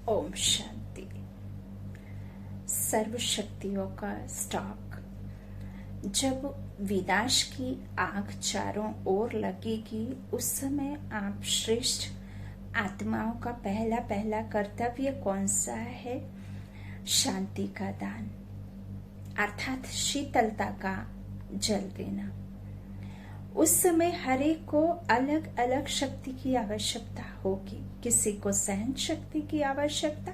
ओम शांति। सर्व शक्तियों का स्टॉक। जब विनाश की आग चारों ओर लगेगी, उस समय आप श्रेष्ठ आत्माओं का पहला पहला कर्तव्य कौन सा है? शांति का दान, अर्थात शीतलता का जल देना। उस समय हर एक को अलग अलग शक्ति की आवश्यकता होगी। किसी को सहन शक्ति की आवश्यकता,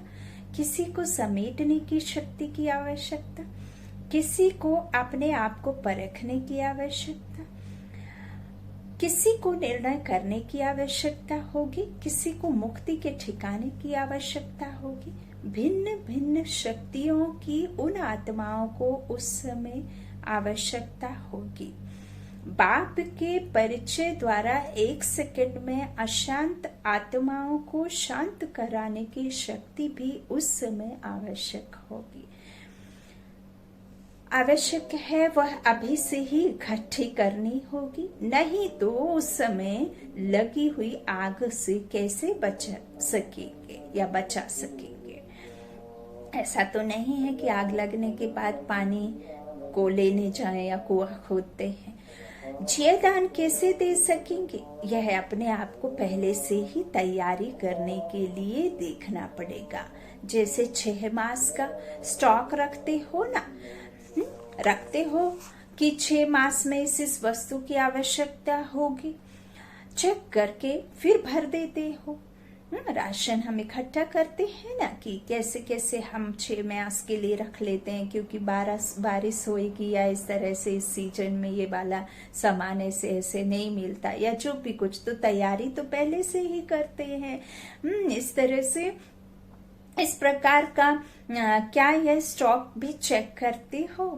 किसी को समेटने की शक्ति की आवश्यकता, किसी को अपने आप को परखने की आवश्यकता, किसी को निर्णय करने की आवश्यकता होगी, किसी को मुक्ति के ठिकाने की आवश्यकता होगी। भिन्न भिन्न शक्तियों की उन आत्माओं को उस समय आवश्यकता होगी। बाप के परिचय द्वारा 1 सेकंड में अशांत आत्माओं को शांत कराने की शक्ति भी उस समय आवश्यक होगी। आवश्यक है वह अभी से ही इकट्ठी करनी होगी, नहीं तो उस समय लगी हुई आग से कैसे बच सकेंगे या बचा सकेंगे। ऐसा तो नहीं है कि आग लगने के बाद पानी को लेने जाएं या कुआं खोदते हैं। जीवदान कैसे दे सकेंगे, यह अपने आप को पहले से ही तैयारी करने के लिए देखना पड़ेगा। जैसे 6 मास का स्टॉक रखते हो ना, रखते हो कि 6 मास में इस वस्तु की आवश्यकता होगी, चेक करके फिर भर देते हो। राशन हम इकट्ठा करते हैं ना कि कैसे कैसे हम 6 मास के लिए रख लेते हैं, क्योंकि बारिश होएगी या इस तरह से इस सीजन में ये वाला सामान ऐसे ऐसे नहीं मिलता या जो भी कुछ, तो तैयारी तो पहले से ही करते हैं। इस तरह से इस प्रकार का क्या यह स्टॉक भी चेक करते हो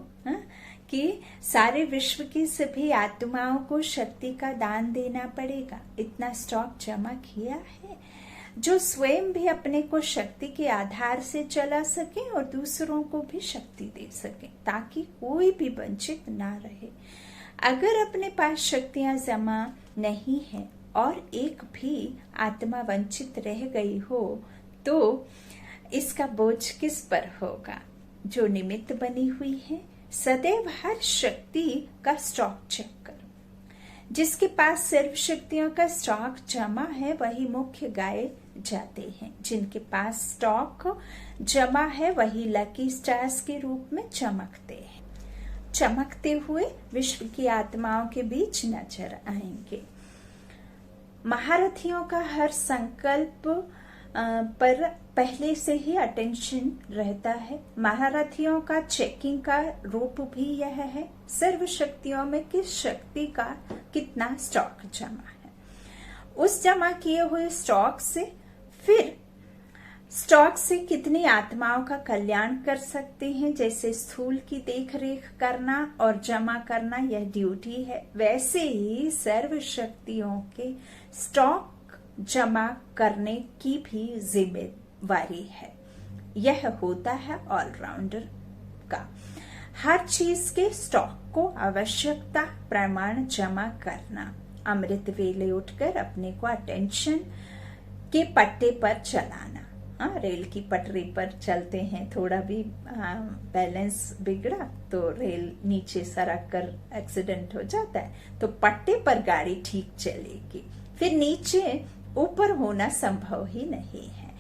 कि सारे विश्व की सभी आत्माओं को शक्ति का दान देना पड़ेगा। इतना स्टॉक जमा किया है जो स्वयं भी अपने को शक्ति के आधार से चला सके और दूसरों को भी शक्ति दे सके, ताकि कोई भी वंचित ना रहे। अगर अपने पास शक्तियां जमा नहीं है और एक भी आत्मा वंचित रह गई हो, तो इसका बोझ किस पर होगा? जो निमित्त बनी हुई है। सदैव हर शक्ति का स्टॉक चेक करो। जिसके पास सर्व शक्तियों का स्टॉक जमा है वही मुख्य गाए जाते हैं। जिनके पास स्टॉक जमा है वही लकी स्टार्स के रूप में चमकते हैं, चमकते हुए विश्व की आत्माओं के बीच नजर आएंगे। महारथियों का हर संकल्प पर पहले से ही अटेंशन रहता है। महारथियों का चेकिंग का रूप भी यह है, सर्व शक्तियों में किस शक्ति का कितना स्टॉक जमा है। उस जमा किए हुए स्टॉक से कितनी आत्माओं का कल्याण कर सकते हैं। जैसे स्थूल की देख रेख करना और जमा करना यह ड्यूटी है, वैसे ही सर्व शक्तियों के स्टॉक जमा करने की भी जिम्मेवारी है। यह होता है ऑलराउंडर का। हर चीज के स्टॉक को आवश्यकता प्रमाण जमा करना। अमृत वेले उठकर अपने को अटेंशन के पट्टे पर चलाना। रेल की पटरी पर चलते हैं, थोड़ा भी बैलेंस बिगड़ा तो रेल नीचे सरक कर एक्सीडेंट हो जाता है, तो पट्टे पर गाड़ी ठीक चलेगी। फिर नीचे ऊपर होना संभव ही नहीं है।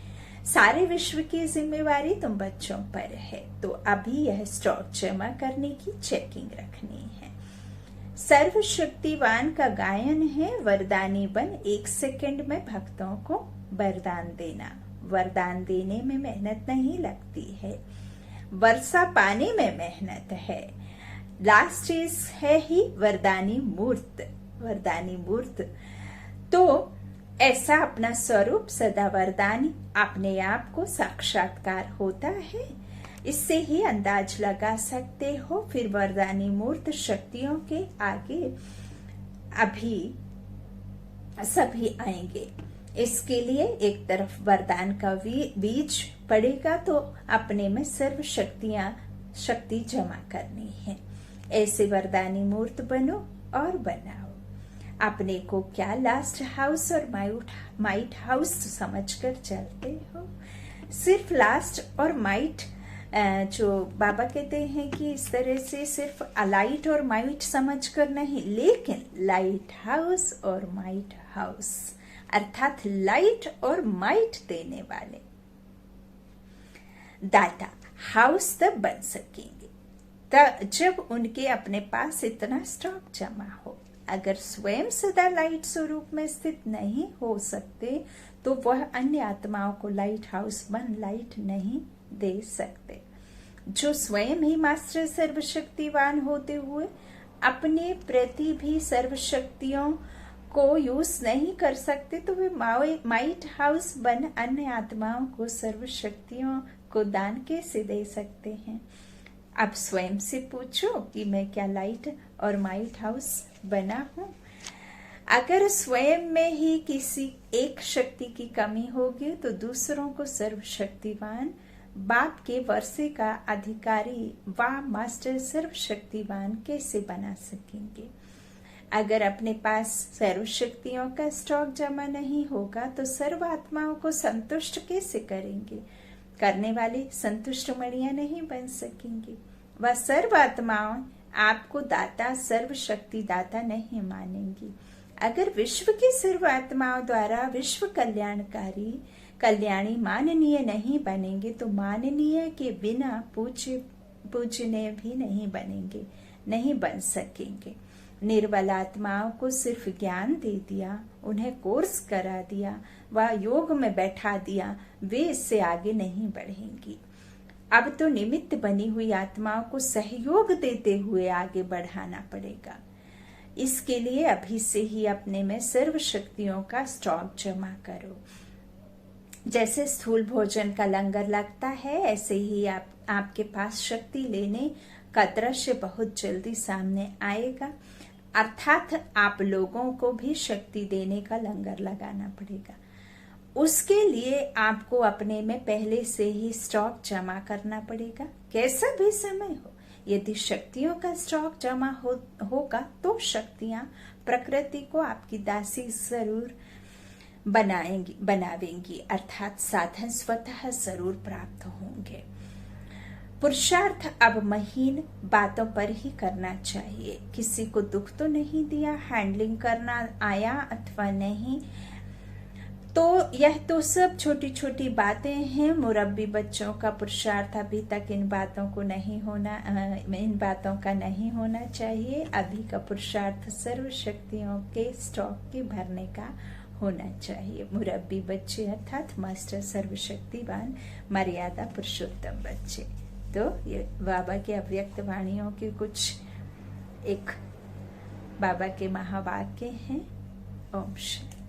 सारे विश्व की जिम्मेवारी तुम बच्चों पर है, तो अभी यह स्टॉक जमा करने की चेकिंग रखनी है। सर्वशक्तिवान का गायन है, वरदानी बन 1 सेकंड में भक्तों को वरदान देना। वरदान देने में मेहनत नहीं लगती है, वर्षा पाने में मेहनत है। लास्ट चीज है ही वरदानी मूर्त। वरदानी मूर्त तो ऐसा अपना स्वरूप सदा वरदानी अपने आप को साक्षात्कार होता है। इससे ही अंदाज लगा सकते हो। फिर वरदानी मूर्त शक्तियों के आगे अभी सभी आएंगे। इसके लिए एक तरफ वरदान का बीज पड़ेगा, तो अपने में सर्व शक्ति जमा करनी है। ऐसे वरदानी मूर्त बनो और बनाओ। अपने को क्या लास्ट हाउस और माइट हाउस समझकर चलते हो? सिर्फ लास्ट और माइट जो बाबा कहते हैं कि इस तरह से सिर्फ लाइट और माइट समझकर नहीं, लेकिन लाइट हाउस और माइट हाउस अर्थात लाइट और माइट देने वाले दाता हाउस तब बन सकेंगे जब उनके अपने पास इतना स्टॉक जमा हो। अगर स्वयं सदा लाइट स्वरूप में स्थित नहीं हो सकते तो वह अन्य आत्माओं को लाइट हाउस बन लाइट नहीं दे सकते। जो स्वयं ही मास्टर सर्वशक्तिवान होते हुए अपने प्रति भी सर्वशक्तियों को यूज नहीं कर सकते तो वे माइट हाउस बन अन्य आत्माओं को सर्वशक्तियों को दान कैसे दे सकते हैं। अब स्वयं से पूछो कि मैं क्या लाइट और माइट हाउस बना हूं। अगर स्वयं में ही किसी एक शक्ति की कमी होगी तो दूसरों को सर्वशक्तिवान बाप के वर्षे का अधिकारी व मास्टर सर्वशक्तिवान कैसे बना सकेंगे। अगर अपने पास सर्वशक्तियों का स्टॉक जमा नहीं होगा तो सर्व आत्माओं को संतुष्ट कैसे करेंगे। करने वाली संतुष्ट मणियां नहीं बन सकेंगी। वह सर्व आत्माओं आपको दाता सर्वशक्ति दाता नहीं मानेंगी। अगर विश्व की सर्व आत्माओं द्वारा विश्व कल्याणी माननीय नहीं बनेंगे तो माननीय के बिना पूजनीय भी नहीं बनेंगे, नहीं बन सकेंगे। निर्बल आत्माओं को सिर्फ ज्ञान दे दिया, उन्हें कोर्स करा दिया व योग में बैठा दिया, वे इससे आगे नहीं बढ़ेंगी। अब तो निमित्त बनी हुई आत्माओं को सहयोग देते हुए आगे बढ़ाना पड़ेगा। इसके लिए अभी से ही अपने में सर्व शक्तियों का स्टॉक जमा करो। जैसे स्थूल भोजन का लंगर लगता है, ऐसे ही आपके पास शक्ति लेने का दृश्य बहुत जल्दी सामने आएगा। अर्थात आप लोगों को भी शक्ति देने का लंगर लगाना पड़ेगा। उसके लिए आपको अपने में पहले से ही स्टॉक जमा करना पड़ेगा। कैसा भी समय हो, यदि शक्तियों का स्टॉक जमा होगा तो शक्तियां प्रकृति को आपकी दासी जरूर बनावेंगी, अर्थात साधन स्वतः जरूर प्राप्त होंगे। पुरुषार्थ अब महीन बातों पर ही करना चाहिए। किसी को दुख तो नहीं दिया, हैंडलिंग करना आया अथवा नहीं, तो यह तो सब छोटी छोटी बातें हैं। मुरब्बी बच्चों का पुरुषार्थ अभी तक इन बातों का नहीं होना चाहिए। अभी का पुरुषार्थ सर्व शक्तियों के स्टॉक के भरने का होना चाहिए। मुरब्बी बच्चे अर्थात मास्टर सर्वशक्तिवान मर्यादा पुरुषोत्तम बच्चे। तो ये बाबा के अव्यक्त वाणियों के कुछ एक बाबा के महावाक्य हैं। ओम शांति।